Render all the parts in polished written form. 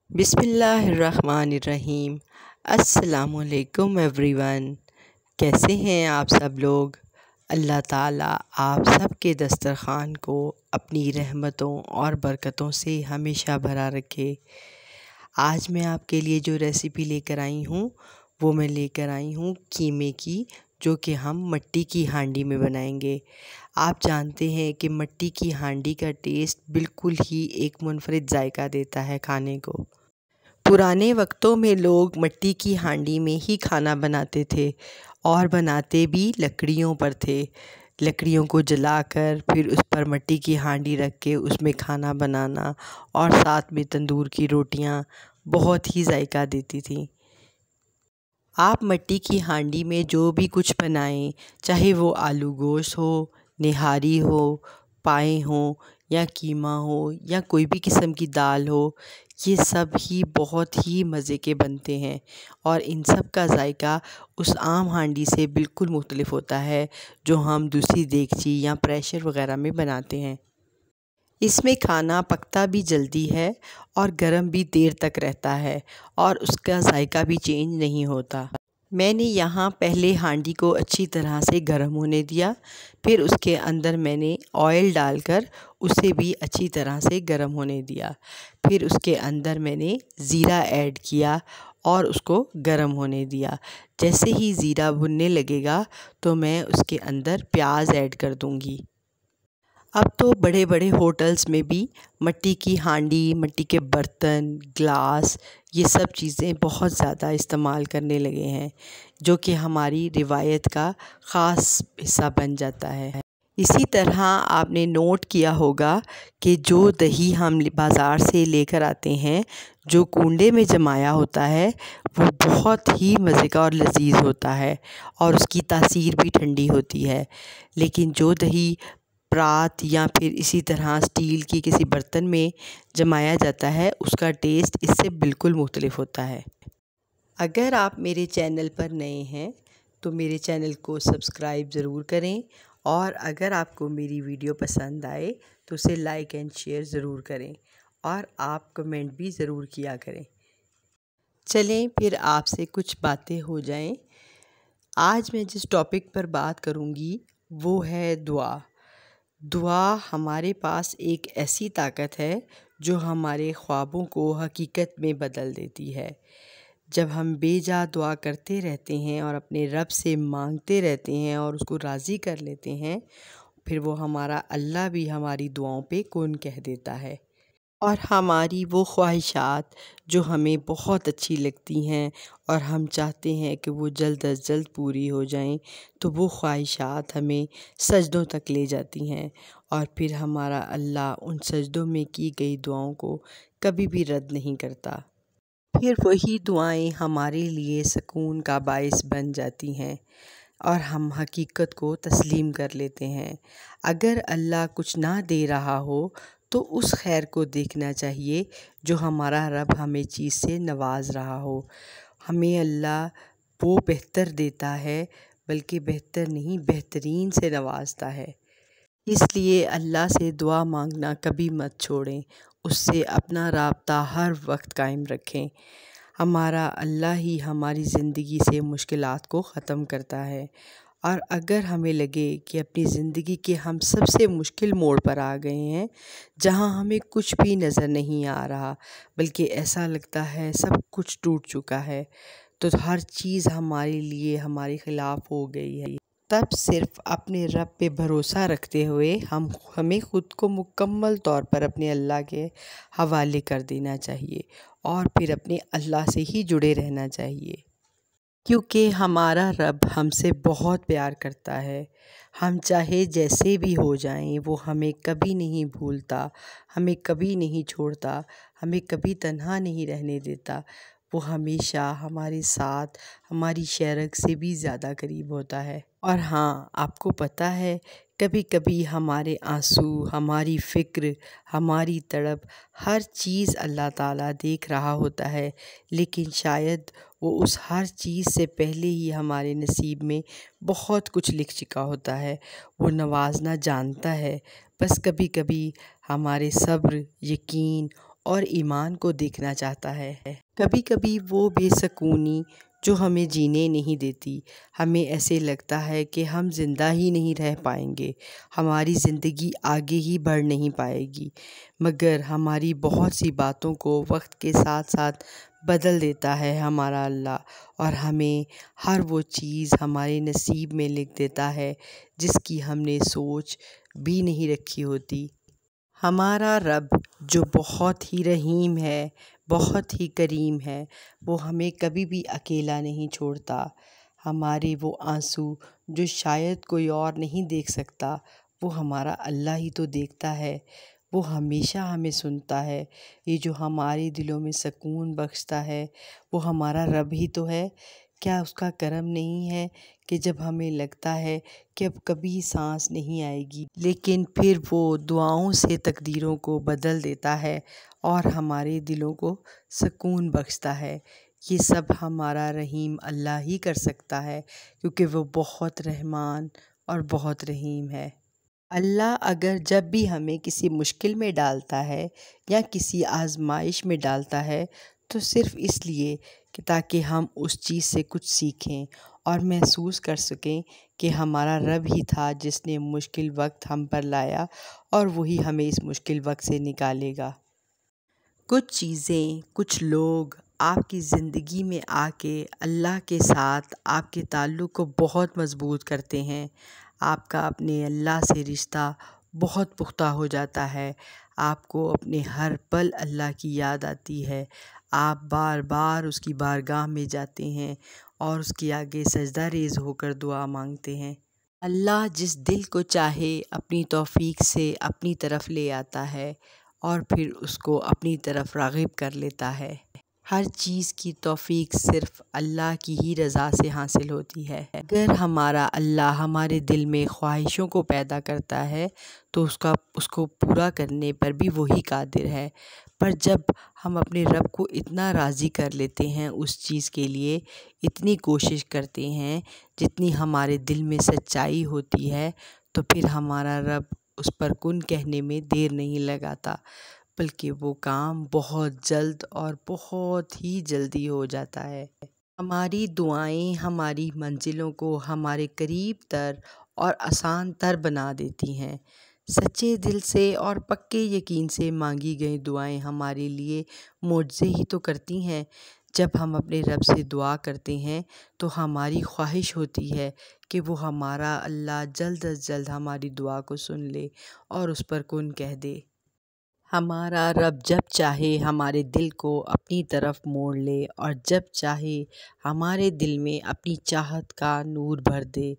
بسم اللہ الرحمن الرحیم۔ السلام علیکم ایوری ون، کیسے ہیں آپ سب لوگ؟ اللہ تعالیٰ آپ سب کے دسترخوان کو اپنی رحمتوں اور برکتوں سے ہمیشہ بھرا رکھے۔ آج میں آپ کے لیے جو ریسیپی لے کر آئی ہوں وہ میں لے کر آئی ہوں قیمے کی، جو کہ ہم مٹی کی ہانڈی میں بنائیں گے۔ آپ جانتے ہیں کہ مٹی کی ہانڈی کا ٹیسٹ بالکل ہی ایک منفرد ذائقہ دیتا ہے کھانے کو۔ پرانے وقتوں میں لوگ مٹی کی ہانڈی میں ہی کھانا بناتے تھے، اور بناتے بھی لکڑیوں پر تھے۔ لکڑیوں کو جلا کر پھر اس پر مٹی کی ہانڈی رکھ کے اس میں کھانا بنانا، اور ساتھ میں تندور کی روٹیاں بہت ہی ذائقہ دیتی تھیں۔ آپ مٹی کی ہانڈی میں جو بھی کچھ بنائیں، چاہے وہ آلو گوشت ہو، نہاری ہو، پائے ہوں، یا قیمہ ہو، یا کوئی بھی قسم کی دال ہو، یہ سب ہی بہت ہی مزے کے بنتے ہیں، اور ان سب کا ذائقہ اس عام ہانڈی سے بالکل مختلف ہوتا ہے جو ہم دوسری دیگچی یا پریشر وغیرہ میں بناتے ہیں۔ اس میں کھانا پکتا بھی جلدی ہے اور گرم بھی دیر تک رہتا ہے، اور اس کا ذائقہ بھی چینج نہیں ہوتا۔ میں نے یہاں پہلے ہانڈی کو اچھی طرح سے گرم ہونے دیا، پھر اس کے اندر میں نے آئل ڈال کر اسے بھی اچھی طرح سے گرم ہونے دیا۔ پھر اس کے اندر میں نے زیرہ ایڈ کیا اور اس کو گرم ہونے دیا۔ جیسے ہی زیرہ بھننے لگے گا تو میں اس کے اندر پیاز ایڈ کر دوں گی۔ اب تو بڑے بڑے ہوٹلز میں بھی مٹی کی ہانڈی، مٹی کے برتن، گلاس، یہ سب چیزیں بہت زیادہ استعمال کرنے لگے ہیں، جو کہ ہماری روایت کا خاص حصہ بن جاتا ہے۔ اسی طرح آپ نے نوٹ کیا ہوگا کہ جو دہی ہم بازار سے لے کر آتے ہیں، جو کنڈے میں جمایا ہوتا ہے، وہ بہت ہی مزے کا اور لذیذ ہوتا ہے، اور اس کی تاثیر بھی ٹھنڈی ہوتی ہے۔ لیکن جو دہی پرات یا پھر اسی طرح اسٹیل کی کسی برتن میں جمایا جاتا ہے، اس کا ٹیسٹ اس سے بالکل مختلف ہوتا ہے۔ اگر آپ میرے چینل پر نئے ہیں تو میرے چینل کو سبسکرائب ضرور کریں، اور اگر آپ کو میری ویڈیو پسند آئے تو اسے لائک اینڈ شیئر ضرور کریں، اور آپ کمنٹ بھی ضرور کیا کریں۔ چلیں پھر آپ سے کچھ باتیں ہو جائیں۔ آج میں جس ٹاپک پر بات کروں گی وہ ہے دعا۔ دعا ہمارے پاس ایک ایسی طاقت ہے جو ہمارے خوابوں کو حقیقت میں بدل دیتی ہے۔ جب ہم بے جا دعا کرتے رہتے ہیں اور اپنے رب سے مانگتے رہتے ہیں اور اس کو راضی کر لیتے ہیں، پھر وہ ہمارا اللہ بھی ہماری دعاؤں پہ کن کہہ دیتا ہے، اور ہماری وہ خواہشات جو ہمیں بہت اچھی لگتی ہیں اور ہم چاہتے ہیں کہ وہ جلد از جلد پوری ہو جائیں، تو وہ خواہشات ہمیں سجدوں تک لے جاتی ہیں، اور پھر ہمارا اللہ ان سجدوں میں کی گئی دعاؤں کو کبھی بھی رد نہیں کرتا۔ پھر وہی دعائیں ہمارے لیے سکون کا باعث بن جاتی ہیں، اور ہم حقیقت کو تسلیم کر لیتے ہیں۔ اگر اللہ کچھ نہ دے رہا ہو تو اس خیر کو دیکھنا چاہیے جو ہمارا رب ہمیں چیز سے نواز رہا ہو۔ ہمیں اللہ وہ بہتر دیتا ہے، بلکہ بہتر نہیں بہترین سے نوازتا ہے۔ اس لیے اللہ سے دعا مانگنا کبھی مت چھوڑیں، اس سے اپنا رابطہ ہر وقت قائم رکھیں۔ ہمارا اللہ ہی ہماری زندگی سے مشکلات کو ختم کرتا ہے، اور اگر ہمیں لگے کہ اپنی زندگی کے ہم سب سے مشکل موڑ پر آ گئے ہیں، جہاں ہمیں کچھ بھی نظر نہیں آ رہا، بلکہ ایسا لگتا ہے سب کچھ ٹوٹ چکا ہے، تو ہر چیز ہمارے لیے ہمارے خلاف ہو گئی ہے، تب صرف اپنے رب پہ بھروسہ رکھتے ہوئے ہمیں خود کو مکمل طور پر اپنے اللہ کے حوالے کر دینا چاہیے، اور پھر اپنے اللہ سے ہی جڑے رہنا چاہیے، کیونکہ ہمارا رب ہم سے بہت پیار کرتا ہے۔ ہم چاہے جیسے بھی ہو جائیں، وہ ہمیں کبھی نہیں بھولتا، ہمیں کبھی نہیں چھوڑتا، ہمیں کبھی تنہا نہیں رہنے دیتا۔ وہ ہمیشہ ہمارے ساتھ ہماری شرک سے بھی زیادہ قریب ہوتا ہے۔ اور ہاں، آپ کو پتہ ہے، کبھی کبھی ہمارے آنسو، ہماری فکر، ہماری تڑپ، ہر چیز اللہ تعالیٰ دیکھ رہا ہوتا ہے، لیکن شاید وہ اس ہر چیز سے پہلے ہی ہمارے نصیب میں بہت کچھ لکھ چکا ہوتا ہے۔ وہ نوازنا جانتا ہے، بس کبھی کبھی ہمارے صبر، یقین اور ایمان کو دیکھنا چاہتا ہے۔ کبھی کبھی وہ بے سکونی جو ہمیں جینے نہیں دیتی، ہمیں ایسے لگتا ہے کہ ہم زندہ ہی نہیں رہ پائیں گے، ہماری زندگی آگے ہی بڑھ نہیں پائے گی، مگر ہماری بہت سی باتوں کو وقت کے ساتھ ساتھ بدل دیتا ہے ہمارا اللہ، اور ہمیں ہر وہ چیز ہمارے نصیب میں لکھ دیتا ہے جس کی ہم نے سوچ بھی نہیں رکھی ہوتی۔ ہمارا رب جو بہت ہی رحیم ہے، بہت ہی کریم ہے، وہ ہمیں کبھی بھی اکیلا نہیں چھوڑتا۔ ہمارے وہ آنسو جو شاید کوئی اور نہیں دیکھ سکتا، وہ ہمارا اللہ ہی تو دیکھتا ہے۔ وہ ہمیشہ ہمیں سنتا ہے۔ یہ جو ہمارے دلوں میں سکون بخشتا ہے، وہ ہمارا رب ہی تو ہے۔ کیا اس کا کرم نہیں ہے کہ جب ہمیں لگتا ہے کہ اب کبھی سانس نہیں آئے گی، لیکن پھر وہ دعاؤں سے تقدیروں کو بدل دیتا ہے اور ہمارے دلوں کو سکون بخشتا ہے۔ یہ سب ہمارا رحیم اللہ ہی کر سکتا ہے، کیونکہ وہ بہت رحمان اور بہت رحیم ہے۔ اللہ اگر جب بھی ہمیں کسی مشکل میں ڈالتا ہے یا کسی آزمائش میں ڈالتا ہے تو صرف اس لیے کہ تاکہ ہم اس چیز سے کچھ سیکھیں اور محسوس کر سکیں کہ ہمارا رب ہی تھا جس نے مشکل وقت ہم پر لایا اور وہی ہمیں اس مشکل وقت سے نکالے گا۔ کچھ چیزیں، کچھ لوگ آپ کی زندگی میں آ کے اللہ کے ساتھ آپ کے تعلق کو بہت مضبوط کرتے ہیں۔ آپ کا اپنے اللہ سے رشتہ بہت پختہ ہو جاتا ہے۔ آپ کو اپنے ہر پل اللہ کی یاد آتی ہے۔ آپ بار بار اس کی بارگاہ میں جاتے ہیں اور اس کے آگے سجدہ ریز ہو کر دعا مانگتے ہیں۔ اللہ جس دل کو چاہے اپنی توفیق سے اپنی طرف لے آتا ہے اور پھر اس کو اپنی طرف راغب کر لیتا ہے۔ ہر چیز کی توفیق صرف اللہ کی ہی رضا سے حاصل ہوتی ہے۔ اگر ہمارا اللہ ہمارے دل میں خواہشوں کو پیدا کرتا ہے تو اس کو پورا کرنے پر بھی وہی قادر ہے، پر جب ہم اپنے رب کو اتنا راضی کر لیتے ہیں اس چیز کے لیے، اتنی کوشش کرتے ہیں جتنی ہمارے دل میں سچائی ہوتی ہے، تو پھر ہمارا رب اس پر کن کہنے میں دیر نہیں لگاتا، بلکہ وہ کام بہت جلد اور بہت ہی جلدی ہو جاتا ہے۔ ہماری دعائیں ہماری منزلوں کو ہمارے قریب تر اور آسان تر بنا دیتی ہیں۔ سچے دل سے اور پکے یقین سے مانگی گئی دعائیں ہمارے لیے معجزے ہی تو کرتی ہیں۔ جب ہم اپنے رب سے دعا کرتے ہیں تو ہماری خواہش ہوتی ہے کہ وہ ہمارا اللہ جلد از جلد ہماری دعا کو سن لے اور اس پر کن کہہ دے۔ ہمارا رب جب چاہے ہمارے دل کو اپنی طرف موڑ لے اور جب چاہے ہمارے دل میں اپنی چاہت کا نور بھر دے،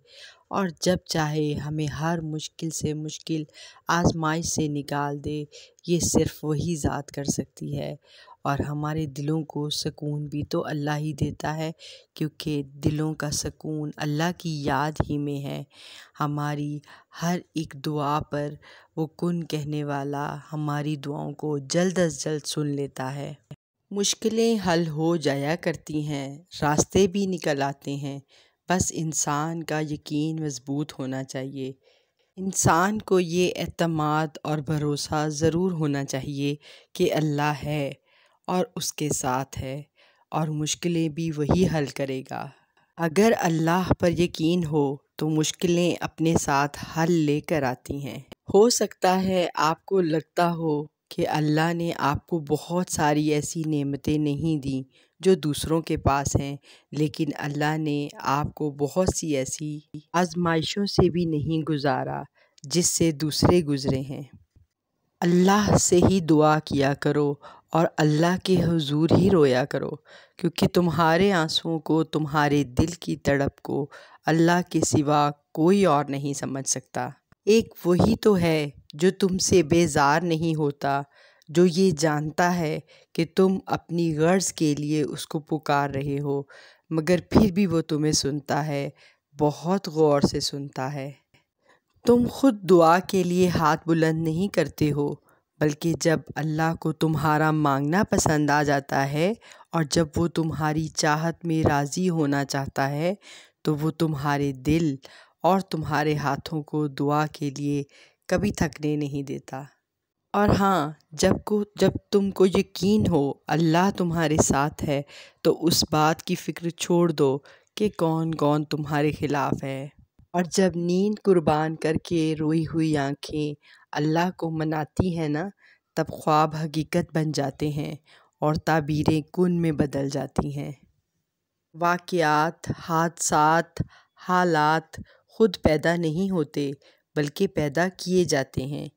اور جب چاہے ہمیں ہر مشکل سے مشکل آزمائش سے نکال دے، یہ صرف وہی ذات کر سکتی ہے۔ اور ہمارے دلوں کو سکون بھی تو اللہ ہی دیتا ہے، کیونکہ دلوں کا سکون اللہ کی یاد ہی میں ہے۔ ہماری ہر ایک دعا پر وہ کن کہنے والا ہماری دعاؤں کو جلد از جلد سن لیتا ہے۔ مشکلیں حل ہو جایا کرتی ہیں، راستے بھی نکل آتے ہیں، بس انسان کا یقین مضبوط ہونا چاہیے۔ انسان کو یہ اعتماد اور بھروسہ ضرور ہونا چاہیے کہ اللہ ہے اور اس کے ساتھ ہے اور مشکلیں بھی وہی حل کرے گا۔ اگر اللہ پر یقین ہو تو مشکلیں اپنے ساتھ حل لے کر آتی ہیں۔ ہو سکتا ہے آپ کو لگتا ہو کہ اللہ نے آپ کو بہت ساری ایسی نعمتیں نہیں دیں جو دوسروں کے پاس ہیں، لیکن اللہ نے آپ کو بہت سی ایسی آزمائشوں سے بھی نہیں گزارا جس سے دوسرے گزرے ہیں۔ اللہ سے ہی دعا کیا کرو اور اللہ کے حضور ہی رویا کرو، کیونکہ تمہارے آنسوؤں کو، تمہارے دل کی تڑپ کو اللہ کے سوا کوئی اور نہیں سمجھ سکتا۔ ایک وہی تو ہے جو تم سے بیزار نہیں ہوتا، جو یہ جانتا ہے کہ تم اپنی غرض کے لیے اس کو پکار رہے ہو، مگر پھر بھی وہ تمہیں سنتا ہے، بہت غور سے سنتا ہے۔ تم خود دعا کے لیے ہاتھ بلند نہیں کرتے ہو، بلکہ جب اللہ کو تمہارا مانگنا پسند آ جاتا ہے اور جب وہ تمہاری چاہت میں راضی ہونا چاہتا ہے تو وہ تمہارے دل اور تمہارے ہاتھوں کو دعا کے لیے کبھی تھکنے نہیں دیتا۔ اور ہاں، جب تم کو یقین ہو اللہ تمہارے ساتھ ہے تو اس بات کی فکر چھوڑ دو کہ کون کون تمہارے خلاف ہے۔ اور جب نیند قربان کر کے روئی ہوئی آنکھیں اللہ کو مناتی ہیں نا، تب خواب حقیقت بن جاتے ہیں اور تعبیریں کن میں بدل جاتی ہیں۔ واقعات، حادثات، حالات خود پیدا نہیں ہوتے بلکہ پیدا کیے جاتے ہیں۔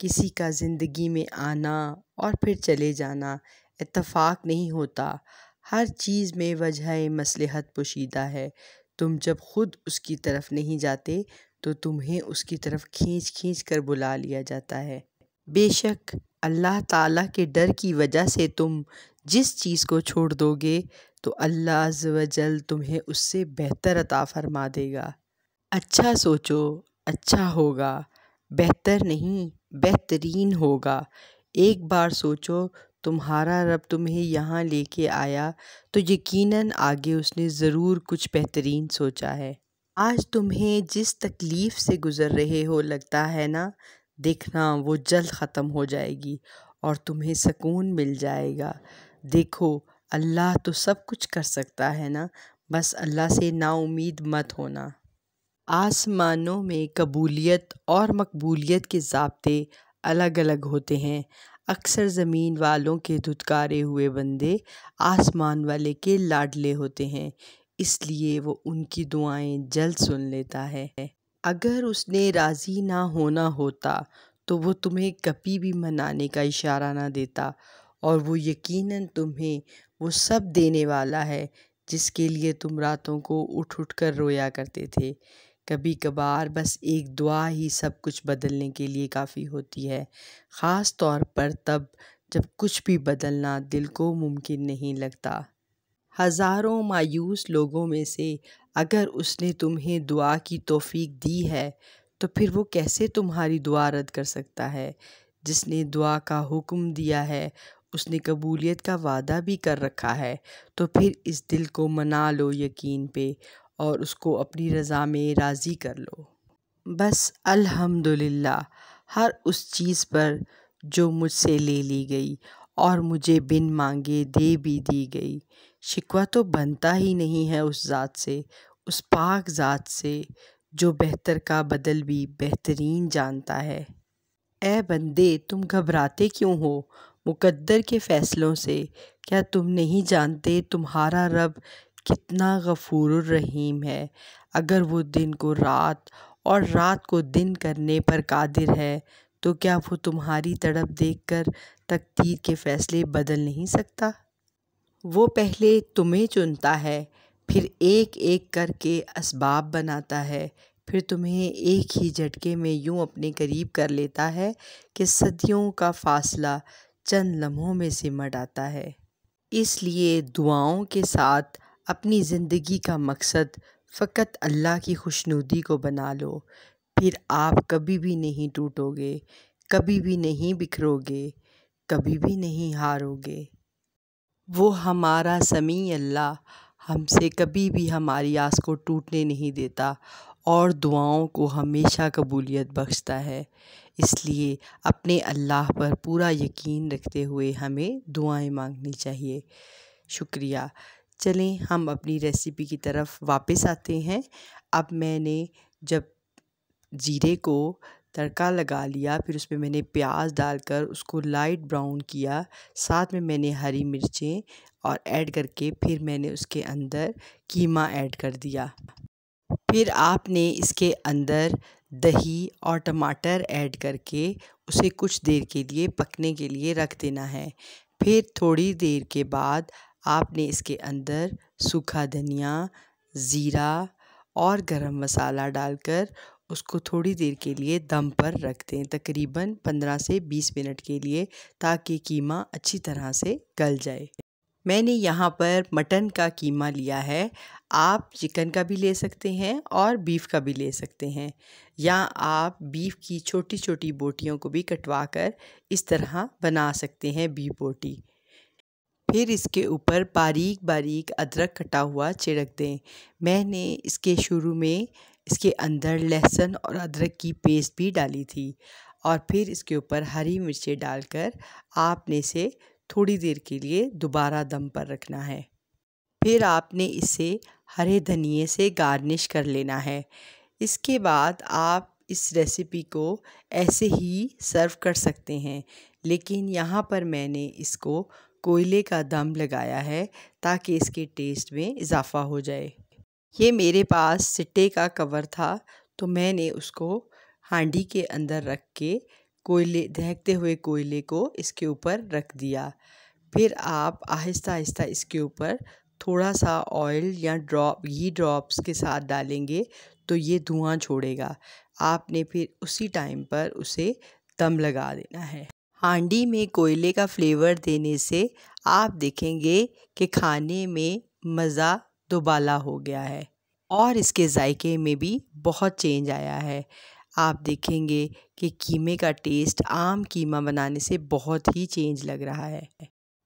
کسی کا زندگی میں آنا اور پھر چلے جانا اتفاق نہیں ہوتا۔ ہر چیز میں وجہ مصلحت پوشیدہ ہے۔ تم جب خود اس کی طرف نہیں جاتے تو تمہیں اس کی طرف کھینچ کھینچ کر بلا لیا جاتا ہے۔ بے شک اللہ تعالیٰ کے ڈر کی وجہ سے تم جس چیز کو چھوڑ دو گے تو اللہ عز و جل تمہیں اس سے بہتر عطا فرما دے گا۔ اچھا سوچو، اچھا ہوگا، بہتر نہیں بہترین ہوگا۔ ایک بار سوچو، تمہارا رب تمہیں یہاں لے کے آیا تو یقیناً آگے اس نے ضرور کچھ بہترین سوچا ہے۔ آج تمہیں جس تکلیف سے گزر رہے ہو لگتا ہے نا، دیکھنا وہ جلد ختم ہو جائے گی اور تمہیں سکون مل جائے گا۔ دیکھو اللہ تو سب کچھ کر سکتا ہے نا، بس اللہ سے نا امید مت ہونا۔ آسمانوں میں قبولیت اور مقبولیت کے ضابطے الگ الگ ہوتے ہیں۔ اکثر زمین والوں کے دھتکارے ہوئے بندے آسمان والے کے لاڈلے ہوتے ہیں، اس لیے وہ ان کی دعائیں جلد سن لیتا ہے۔ اگر اس نے راضی نہ ہونا ہوتا تو وہ تمہیں کبھی بھی منانے کا اشارہ نہ دیتا، اور وہ یقیناً تمہیں وہ سب دینے والا ہے جس کے لیے تم راتوں کو اٹھ اٹھ کر رویا کرتے تھے۔ کبھی کبھار بس ایک دعا ہی سب کچھ بدلنے کے لیے کافی ہوتی ہے، خاص طور پر تب جب کچھ بھی بدلنا دل کو ممکن نہیں لگتا۔ ہزاروں مایوس لوگوں میں سے اگر اس نے تمہیں دعا کی توفیق دی ہے تو پھر وہ کیسے تمہاری دعا رد کر سکتا ہے؟ جس نے دعا کا حکم دیا ہے اس نے قبولیت کا وعدہ بھی کر رکھا ہے، تو پھر اس دل کو منا لو یقین پہ اور اس کو اپنی رضا میں راضی کر لو۔ بس الحمدللہ ہر اس چیز پر جو مجھ سے لے لی گئی اور مجھے بن مانگے دے بھی دی گئی۔ شکوہ تو بنتا ہی نہیں ہے اس ذات سے، اس پاک ذات سے جو بہتر کا بدل بھی بہترین جانتا ہے۔ اے بندے، تم گھبراتے کیوں ہو مقدر کے فیصلوں سے؟ کیا تم نہیں جانتے تمہارا رب کتنا غفور الرحیم ہے؟ اگر وہ دن کو رات اور رات کو دن کرنے پر قادر ہے تو کیا وہ تمہاری تڑپ دیکھ کر تقدیر کے فیصلے بدل نہیں سکتا؟ وہ پہلے تمہیں چنتا ہے، پھر ایک ایک کر کے اسباب بناتا ہے، پھر تمہیں ایک ہی جھٹکے میں یوں اپنے قریب کر لیتا ہے کہ صدیوں کا فاصلہ چند لمحوں میں سمٹ آتا ہے۔ اس لیے دعاؤں کے ساتھ اپنی زندگی کا مقصد فقط اللہ کی خوشنودی کو بنا لو، پھر آپ کبھی بھی نہیں ٹوٹو گے، کبھی بھی نہیں بکھرو گے، کبھی بھی نہیں ہارو گے۔ وہ ہمارا سمیع اللہ ہم سے کبھی بھی ہماری آس کو ٹوٹنے نہیں دیتا اور دعاؤں کو ہمیشہ قبولیت بخشتا ہے۔ اس لیے اپنے اللہ پر پورا یقین رکھتے ہوئے ہمیں دعائیں مانگنی چاہیے۔ شکریہ۔ چلیں ہم اپنی ریسیپی کی طرف واپس آتے ہیں۔ اب میں نے جب زیرے کو تڑکا لگا لیا، پھر اس میں میں نے پیاز ڈال کر اس کو لائٹ براؤن کیا، ساتھ میں نے ہری مرچیں اور ایڈ کر کے پھر میں نے اس کے اندر قیمہ ایڈ کر دیا۔ پھر آپ نے اس کے اندر دہی اور ٹماٹر ایڈ کر کے اسے کچھ دیر کے لیے پکنے کے لیے رکھ دینا ہے۔ پھر تھوڑی دیر کے بعد آپ نے اس کے اندر سوکھا دھنیا، زیرہ اور گرم مسالہ ڈال کر اس کو تھوڑی دیر کے لیے دم پر رکھ دیں، تقریباً 15 سے 20 منٹ کے لیے، تاکہ قیمہ اچھی طرح سے گل جائے۔ میں نے یہاں پر مٹن کا قیمہ لیا ہے، آپ چکن کا بھی لے سکتے ہیں اور بیف کا بھی لے سکتے ہیں، یا آپ بیف کی چھوٹی چھوٹی بوٹیوں کو بھی کٹوا کر اس طرح بنا سکتے ہیں بیف بوٹی۔ پھر اس کے اوپر باریک باریک ادرک کٹا ہوا چھڑک دیں۔ میں نے اس کے شروع میں اس کے اندر لہسن اور ادرک کی پیسٹ بھی ڈالی تھی، اور پھر اس کے اوپر ہری مرچیں ڈال کر آپ نے اسے تھوڑی دیر کے لیے دوبارہ دم پر رکھنا ہے۔ پھر آپ نے اسے ہرے دھنیے سے گارنش کر لینا ہے۔ اس کے بعد آپ اس ریسیپی کو ایسے ہی سرو کر سکتے ہیں، لیکن یہاں پر میں نے اس کو کوئلے کا دم لگایا ہے تاکہ اس کے ٹیسٹ میں اضافہ ہو جائے۔ یہ میرے پاس سٹے کا کور تھا تو میں نے اس کو ہانڈی کے اندر رکھ کے دہکتے ہوئے کوئلے کو اس کے اوپر رکھ دیا۔ پھر آپ آہستہ آہستہ اس کے اوپر تھوڑا سا آئل یا گھی ڈراپس کے ساتھ ڈالیں گے تو یہ دھواں چھوڑے گا۔ آپ نے پھر اسی ٹائم پر اسے دم لگا دینا ہے۔ ہانڈی میں کوئلے کا فلیور دینے سے آپ دیکھیں گے کہ کھانے میں مزہ دوبالا ہو گیا ہے اور اس کے ذائقے میں بھی بہت چینج آیا ہے۔ آپ دیکھیں گے کہ قیمے کا ٹیسٹ عام قیمہ بنانے سے بہت ہی چینج لگ رہا ہے۔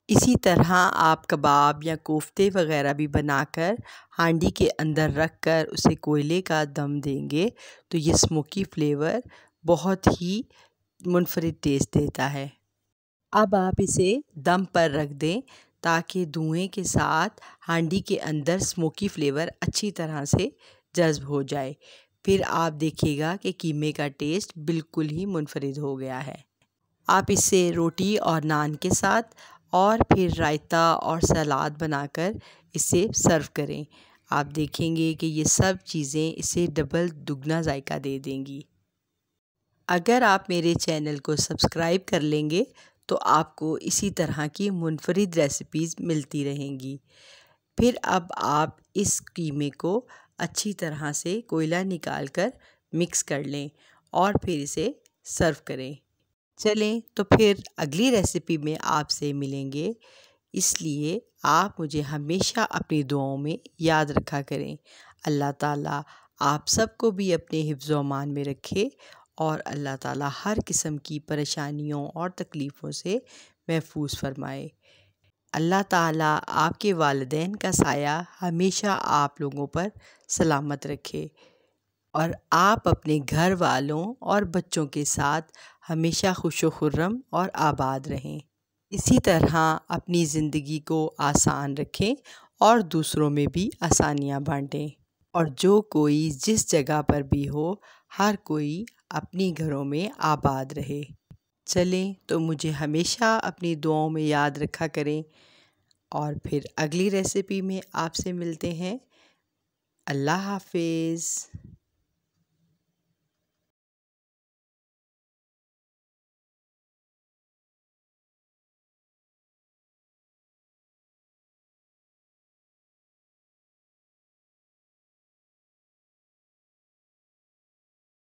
اسی طرح آپ کباب یا کوفتے وغیرہ بھی بنا کر ہانڈی کے اندر رکھ کر اسے کوئلے کا دم دیں گے تو یہ اسموکی فلیور بہت ہی منفرد ٹیسٹ دیتا ہے۔ اب آپ اسے دم پر رکھ دیں تاکہ دھوئیں کے ساتھ ہانڈی کے اندر اسموکی فلیور اچھی طرح سے جذب ہو جائے۔ پھر آپ دیکھیے گا کہ قیمے کا ٹیسٹ بالکل ہی منفرد ہو گیا ہے۔ آپ اسے روٹی اور نان کے ساتھ اور پھر رائتا اور سلاد بنا کر اسے سرو کریں۔ آپ دیکھیں گے کہ یہ سب چیزیں اسے ڈبل دگنا ذائقہ دے دیں گی۔ اگر آپ میرے چینل کو سبسکرائب کر لیں گے تو آپ کو اسی طرح کی منفرد ریسیپیز ملتی رہیں گی۔ پھر اب آپ اس قیمے کو اچھی طرح سے کوئلہ نکال کر مکس کر لیں اور پھر اسے سرو کریں۔ چلیں تو پھر اگلی ریسیپی میں آپ سے ملیں گے، اس لیے آپ مجھے ہمیشہ اپنی دعاؤں میں یاد رکھا کریں۔ اللہ تعالیٰ آپ سب کو بھی اپنے حفظ و امان میں رکھے اور اللہ تعالیٰ ہر قسم کی پریشانیوں اور تکلیفوں سے محفوظ فرمائے۔ اللہ تعالیٰ آپ کے والدین کا سایہ ہمیشہ آپ لوگوں پر سلامت رکھے اور آپ اپنے گھر والوں اور بچوں کے ساتھ ہمیشہ خوش و خرم اور آباد رہیں۔ اسی طرح اپنی زندگی کو آسان رکھیں اور دوسروں میں بھی آسانیاں بانٹیں، اور جو کوئی جس جگہ پر بھی ہو ہر کوئی اپنی گھروں میں آباد رہے۔ چلیں تو مجھے ہمیشہ اپنی دعاؤں میں یاد رکھا کریں اور پھر اگلی ریسیپی میں آپ سے ملتے ہیں۔ اللہ حافظ۔